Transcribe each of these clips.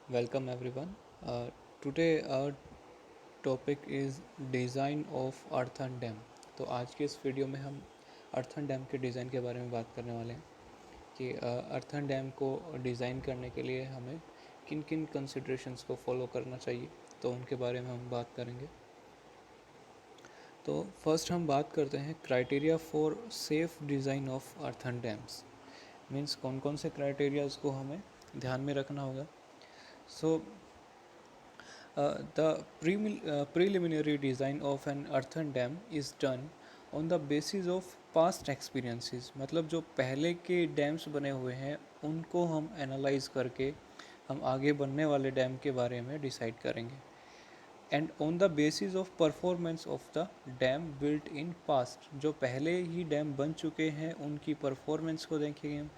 Welcome everyone. Today our topic is design of earthen dam. तो आज के इस वीडियो में हम अर्थन डैम के डिज़ाइन के बारे में बात करने वाले हैं कि अर्थन डैम को डिज़ाइन करने के लिए हमें किन किन कंसिड्रेशंस को फॉलो करना चाहिए, तो उनके बारे में हम बात करेंगे। तो फर्स्ट हम बात करते हैं criteria for safe design of earthen dams. Means कौन कौन से क्राइटेरियाज़ को हमें ध्यान में रखना होगा। सो the preliminary design of an earthen dam is done on the basis of past experiences। मतलब जो पहले के डैम्स बने हुए हैं उनको हम एनालाइज करके हम आगे बनने वाले डैम के बारे में डिसाइड करेंगे। And on the basis of performance of the dam built in past, जो पहले ही डैम बन चुके हैं उनकी परफॉर्मेंस को देखेंगे हम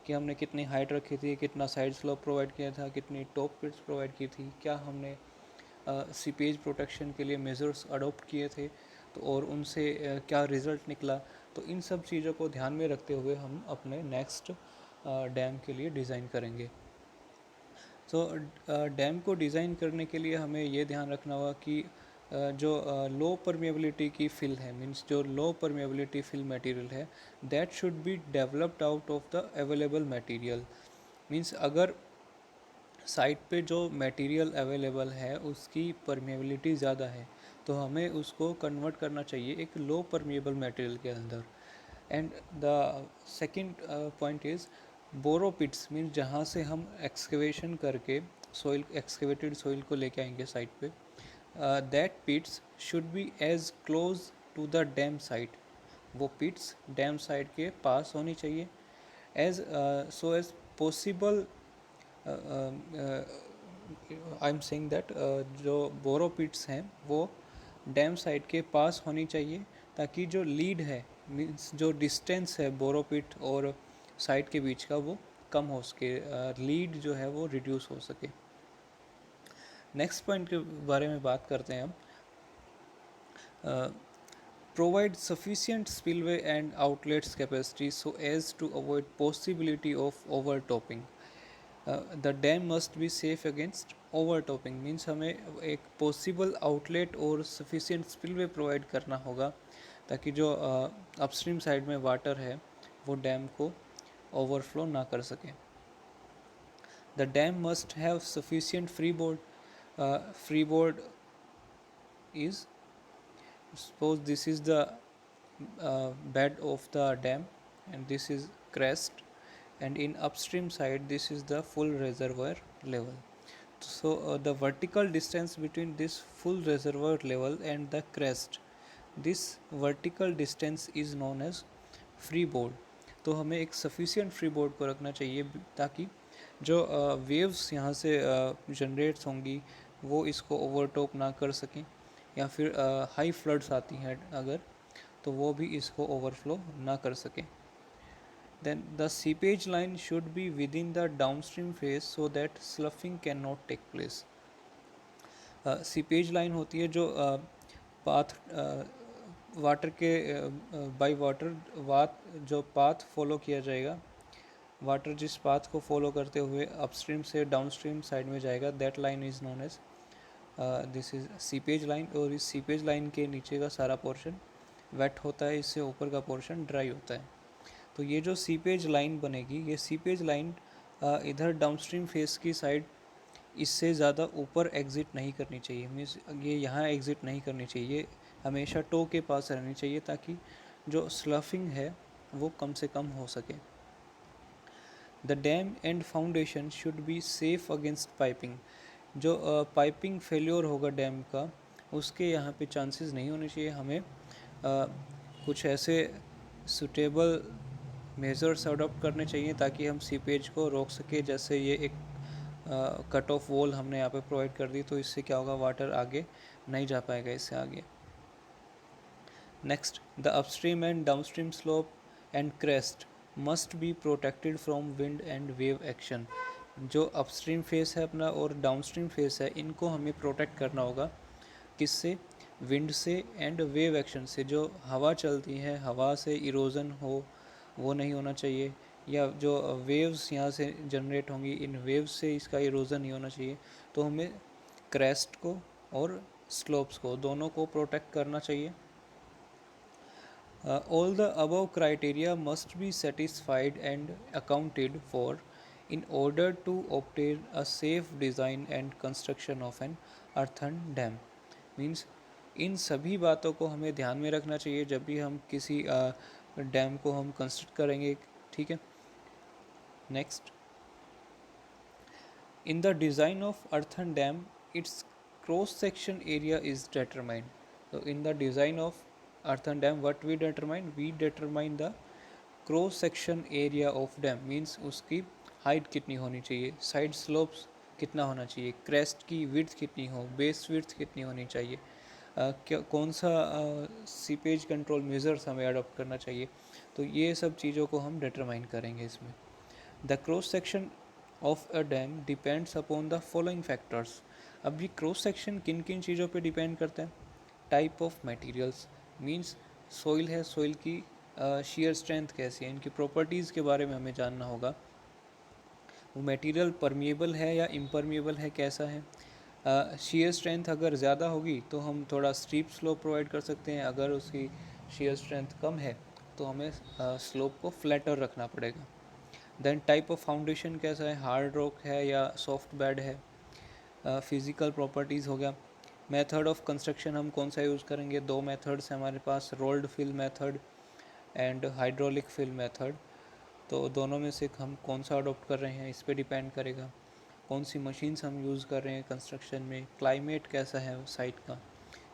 कि हमने कितनी हाइट रखी थी, कितना साइड स्लोप प्रोवाइड किया था, कितनी टॉप पिट्स प्रोवाइड की थी, क्या हमने सीपेज प्रोटेक्शन के लिए मेजर्स अडोप्ट किए थे, तो और उनसे क्या रिज़ल्ट निकला। तो इन सब चीज़ों को ध्यान में रखते हुए हम अपने नेक्स्ट डैम के लिए डिज़ाइन करेंगे। तो डैम को डिज़ाइन करने के लिए हमें ये ध्यान रखना होगा कि जो लो परमेबिलिटी की फिल है, मीन्स जो लो परमेबिलिटी फिल मटेरियल है, that should be developed out of the available material. Means अगर साइट पे जो मटेरियल अवेलेबल है उसकी परमेबिलिटी ज़्यादा है तो हमें उसको कन्वर्ट करना चाहिए एक लो परमेबल मटेरियल के अंदर। And the second point is borrow pits, means जहाँ से हम एक्सकेवेशन करके सॉइल एक्सकेवेटेड सॉइल को लेके आएंगे साइट पे, that pits should be as close to the dam site. वो पिट्स डैम साइट के पास होनी चाहिए as so as possible. I am saying that जो बोरो पिट्स हैं वो डैम साइड के पास होनी चाहिए ताकि जो लीड है, मीन्स जो डिस्टेंस है बोरो पिट और साइड के बीच का, वो कम हो सके, लीड जो है वो रिड्यूस हो सके। नेक्स्ट पॉइंट के बारे में बात करते हैं हम। Provide sufficient spillway and outlets capacity so as to avoid possibility of over topping. The dam must be safe against over topping, means हमें एक पॉसिबल आउटलेट और सफिशिएंट स्पिलवे प्रोवाइड करना होगा ताकि जो अपस्ट्रीम साइड में वाटर है वो डैम को ओवरफ्लो ना कर सके। The dam must have sufficient free board is suppose this is the bed of the dam and this is crest, and in upstream side this is the full reservoir level. So the vertical distance between this full reservoir level and the crest, this vertical distance is known as free board। तो हमें एक sufficient free board को रखना चाहिए ताकि जो waves यहाँ से जनरेट्स होंगी वो इसको ओवरटॉप ना कर सकें, या फिर हाई फ्लड्स आती हैं अगर, तो वो भी इसको ओवरफ्लो ना कर सकें। Then the seepage line should be within the downstream face so that sloughing can not take place. Seepage line होती है जो पाथ वाटर के बाई वाटर वाट जो पाथ फॉलो किया जाएगा, वाटर जिस पाथ को फॉलो करते हुए अपस्ट्रीम से डाउनस्ट्रीम साइड में जाएगा, that line is known as this is seepage line. और इस सीपेज लाइन के नीचे का सारा पोर्शन वेट होता है, इससे ऊपर का पोर्शन ड्राई होता है। तो ये जो सीपेज लाइन बनेगी, ये सीपेज लाइन इधर डाउनस्ट्रीम फेस की साइड इससे ज़्यादा ऊपर एग्ज़िट नहीं करनी चाहिए, मीन्स ये यहाँ एग्ज़िट नहीं करनी चाहिए, हमेशा टो के पास रहनी चाहिए ताकि जो स्लफिंग है वो कम से कम हो सके। The dam and foundation should be safe against piping. जो पाइपिंग फेल्योर होगा डैम का, उसके यहाँ पे चांसेस नहीं होने चाहिए। हमें कुछ ऐसे सुटेबल मेजर्स अडॉप्ट करने चाहिए ताकि हम सीपेज को रोक सके। जैसे ये एक कट ऑफ वॉल हमने यहाँ पे प्रोवाइड कर दी, तो इससे क्या होगा, वाटर आगे नहीं जा पाएगा इससे आगे। Next, the upstream and downstream slope and crest must be protected from wind and wave action. जो अपस्ट्रीम फेस है अपना और डाउनस्ट्रीम फेस है, इनको हमें प्रोटेक्ट करना होगा, किससे, विंड से एंड वेव एक्शन से। जो हवा चलती है, हवा से इरोजन हो वो नहीं होना चाहिए, या जो वेव्स यहाँ से जनरेट होंगी, इन वेव्स से इसका इरोजन नहीं होना चाहिए। तो हमें क्रेस्ट को और स्लोप्स को दोनों को प्रोटेक्ट करना चाहिए। All the above criteria must be satisfied and accounted for in order to obtain a safe design and construction of an earthen dam. Means इन सभी बातों को हमें ध्यान में रखना चाहिए जब भी हम किसी डैम को हम कंस्ट्रक्ट करेंगे, ठीक है। Next, in the design of earthen dam, its cross-section area is determined. So, in the design of earthen dam, what we determine? We determine the cross-section area of dam. Means उसकी height कितनी होनी चाहिए, side slopes कितना होना चाहिए, crest की width कितनी हो, base width कितनी होनी चाहिए, क्या कौन सा सीपेज कंट्रोल मेजर्स हमें अडॉप्ट करना चाहिए। तो ये सब चीज़ों को हम डिटरमाइन करेंगे इसमें। The cross section of a dam depends upon the following factors. अब ये क्रॉस सेक्शन किन किन चीज़ों पे डिपेंड करता है? Type of materials, means soil है, सॉइल की शेयर स्ट्रेंथ कैसी है, इनकी प्रॉपर्टीज़ के बारे में हमें जानना होगा। वो मटेरियल परमिएबल है या इम्परमिएबल है, कैसा है। शेयर स्ट्रेंथ अगर ज़्यादा होगी तो हम थोड़ा स्टीप स्लोप प्रोवाइड कर सकते हैं, अगर उसकी शेयर स्ट्रेंथ कम है तो हमें स्लोप को फ्लैटर रखना पड़ेगा। देन टाइप ऑफ फाउंडेशन कैसा है, हार्ड रॉक है या सॉफ्ट बेड है। फिज़िकल प्रॉपर्टीज़ हो गया। मेथड ऑफ कंस्ट्रक्शन हम कौन सा यूज़ करेंगे? दो मेथड्स हैं हमारे पास, rolled fill method and hydraulic fill method. तो दोनों में से हम कौन सा अडोप्ट कर रहे हैं इस पे डिपेंड करेगा। कौन सी मशीन्स हम यूज़ कर रहे हैं कंस्ट्रक्शन में, क्लाइमेट कैसा है साइट का,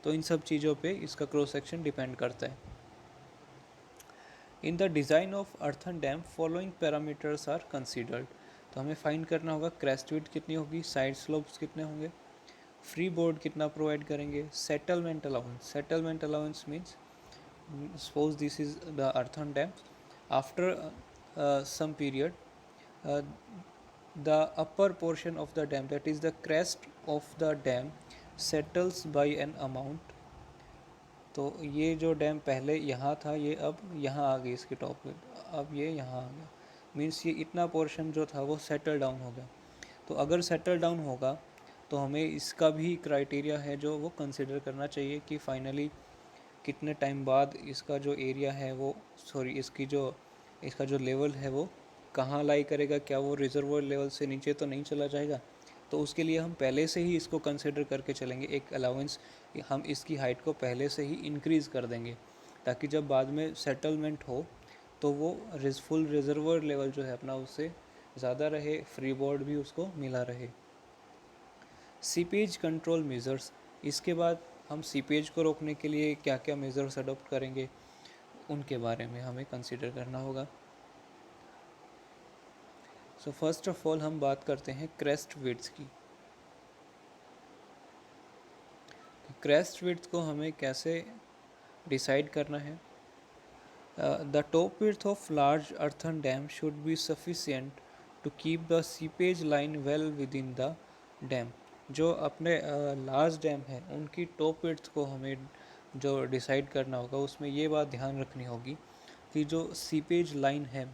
तो इन सब चीज़ों पे इसका क्रॉस सेक्शन डिपेंड करता है। In the design of earthen dam following parameters are considered. तो हमें फाइंड करना होगा क्रेस्ट विड्थ कितनी होगी, साइड स्लोप्स कितने होंगे, फ्री बोर्ड कितना प्रोवाइड करेंगे, settlement allowance. Settlement allowance means suppose this is the earthen dam, after some period uh, the upper portion of the dam, that is the crest of the dam, settles by an amount। तो ये जो dam पहले यहाँ था ये अब यहाँ आ गई इसके टॉप पे, अब ये यहाँ आ गया, मीन्स ये इतना पोर्शन जो था वो सेटल डाउन हो गया। तो अगर सेटल डाउन होगा तो हमें इसका भी क्राइटेरिया है जो वो कंसिडर करना चाहिए कि फाइनली कितने टाइम बाद इसका जो एरिया है वो इसका जो लेवल है वो कहाँ लाई करेगा, क्या वो रिजर्वोयर लेवल से नीचे तो नहीं चला जाएगा। तो उसके लिए हम पहले से ही इसको कंसिडर करके चलेंगे, एक अलाउंस हम इसकी हाइट को पहले से ही इंक्रीज़ कर देंगे ताकि जब बाद में सेटलमेंट हो तो वो फुल रिजर्वोयर लेवल जो है अपना उससे ज़्यादा रहे, फ्री बोर्ड भी उसको मिला रहे। सीपेज कंट्रोल मेजर्स, इसके बाद हम सीपेज को रोकने के लिए क्या क्या मेजर्स अडॉप्ट करेंगे उनके बारे में हमें कंसिडर करना होगा। सो फर्स्ट ऑफ ऑल हम बात करते हैं क्रेस्ट विड्थ की। क्रेस्ट विड्थ को हमें कैसे डिसाइड करना है? The top width of large earthen dam should be sufficient to keep the seepage line well within the dam. जो अपने लार्ज डैम है उनकी टॉप विड्थ को हमें जो डिसाइड करना होगा उसमें ये बात ध्यान रखनी होगी कि जो सीपेज लाइन है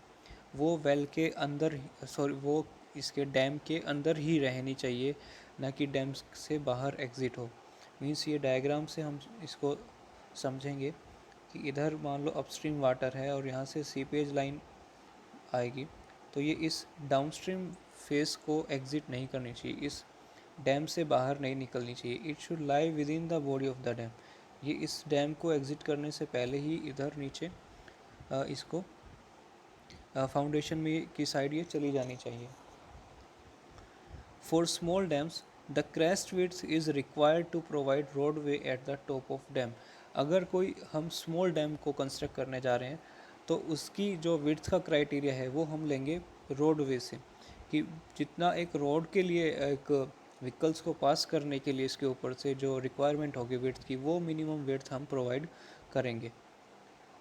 वो वेल के अंदर, वो इसके डैम के अंदर ही रहनी चाहिए, ना कि डैम से बाहर एग्ज़िट हो। मीन्स ये डायग्राम से हम इसको समझेंगे कि इधर मान लो अपस्ट्रीम वाटर है और यहाँ से सीपेज लाइन आएगी, तो ये इस डाउनस्ट्रीम फेस को एग्ज़िट नहीं करनी चाहिए, इस डैम से बाहर नहीं निकलनी चाहिए। It should lie with in the body of the dam. ये इस डैम को एग्ज़िट करने से पहले ही इधर नीचे इसको फाउंडेशन में की साइड ये चली जानी चाहिए। For small dams the crest width is required to provide roadway at the top of dam. अगर कोई हम स्मॉल डैम को कंस्ट्रक्ट करने जा रहे हैं तो उसकी जो विड्थ का क्राइटेरिया है वो हम लेंगे रोडवे से, कि जितना एक रोड के लिए एक व्हीकल्स को पास करने के लिए इसके ऊपर से जो रिक्वायरमेंट होगी विड्थ की, वो मिनिमम विड्थ हम प्रोवाइड करेंगे।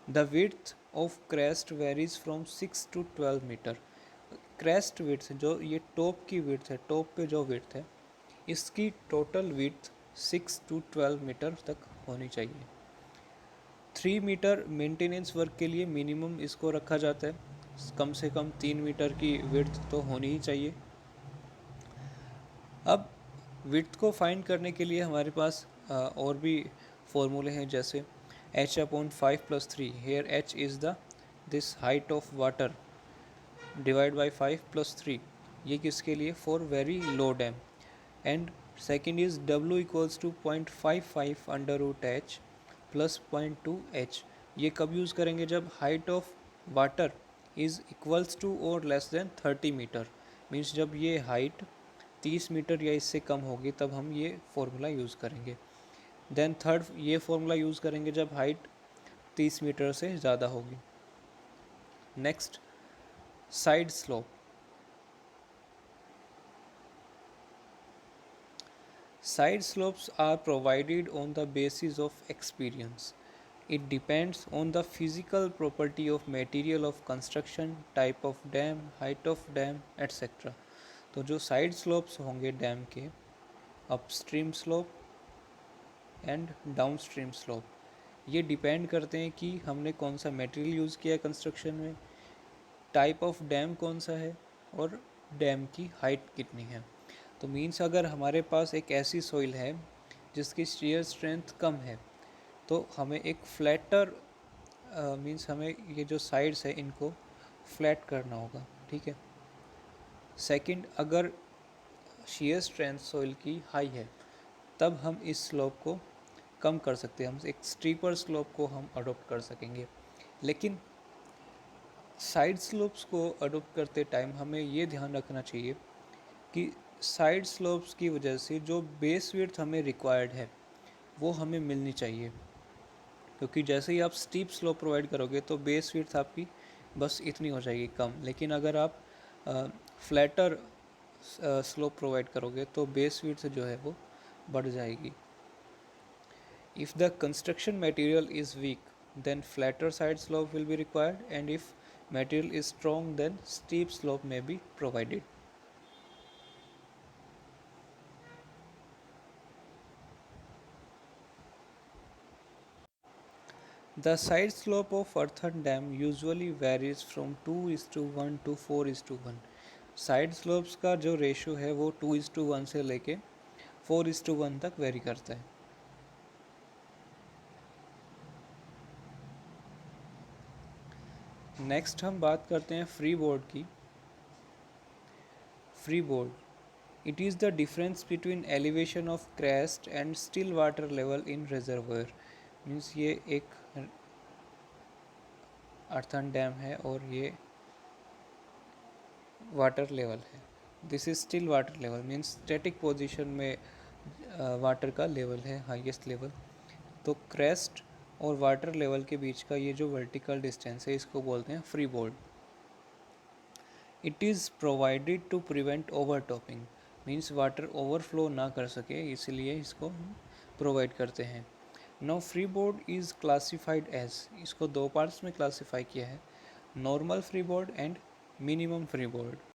The width of crest varies from 6 to 12 metre. Crest width जो ये टॉप की विड्थ है, टॉप पे जो विड्थ है इसकी टोटल विड्थ 6 to 12 मीटर तक होनी चाहिए। 3 मीटर मेंटेनेंस वर्क के लिए मिनिमम इसको रखा जाता है। कम से कम 3 मीटर की विड्थ तो होनी ही चाहिए। अब विड्थ को फाइंड करने के लिए हमारे पास और भी फॉर्मूले हैं, जैसे h/5 + 3। Here h is the this height of water divide by 5 + 3। ये किसके लिए? For very low dam. And second is W equals to 0.55 √h plus 0.2h। ये कब यूज़ करेंगे? जब height of water is equals to और less than 30 metre. Means जब ये हाइट 30 मीटर या इससे कम होगी तब हम ये फॉर्मूला यूज़ करेंगे। देन थर्ड ये फॉर्मूला यूज़ करेंगे जब हाइट 30 मीटर से ज़्यादा होगी। Next, side slope. Side slopes are provided on the basis of experience. It depends on the physical property of material of construction, type of dam, height of dam, etc. तो जो side slopes होंगे dam के, upstream slope and downstream slope, ये depend करते हैं कि हमने कौन सा मटेरियल यूज़ किया कंस्ट्रक्शन में, टाइप ऑफ डैम कौन सा है और डैम की हाइट कितनी है। तो मीन्स अगर हमारे पास एक ऐसी सॉइल है जिसकी शियर स्ट्रेंथ कम है तो हमें एक फ्लैटर मीन्स हमें ये जो साइड्स है इनको फ्लैट करना होगा, ठीक है। सेकंड, अगर शियर स्ट्रेंथ सॉइल की हाई है तब हम इस स्लोप को कम कर सकते हैं, हम एक स्टीपर स्लोप को हम अडोप्ट कर सकेंगे। लेकिन साइड स्लोप्स को अडोप्ट करते टाइम हमें ये ध्यान रखना चाहिए कि साइड स्लोप्स की वजह से जो बेस विड्थ हमें रिक्वायर्ड है वो हमें मिलनी चाहिए, क्योंकि जैसे ही आप स्टीप स्लोप प्रोवाइड करोगे तो बेस विड्थ आपकी बस इतनी हो जाएगी कम। लेकिन अगर आप फ्लैटर स्लोप प्रोवाइड करोगे तो बेस विड्थ जो है वो बढ़ जाएगी। If the construction material is weak then flatter side slope will be required, and if material is strong then steep slope may be provided. The side slope of earthen dam usually varies from 2:1 to 4:1। Side slopes का जो ratio है वो 2:1 से लेके 4:1 तक very करता है। Next हम बात करते हैं फ्री बोर्ड की। Free board, it is the difference between elevation of crest and still water level in reservoir. Means ये एक अर्थन डैम है और ये वाटर लेवल है। This is still water level, means static position में water का level है highest level. तो क्रेस्ट और वाटर लेवल के बीच का ये जो वर्टिकल डिस्टेंस है इसको बोलते हैं free board. It is provided to prevent over topping, means water overflow ना कर सके इसलिए इसको हम प्रोवाइड करते हैं। Now free board is classified as, इसको दो पार्ट्स में क्लासीफाई किया है, normal free board and minimum free board.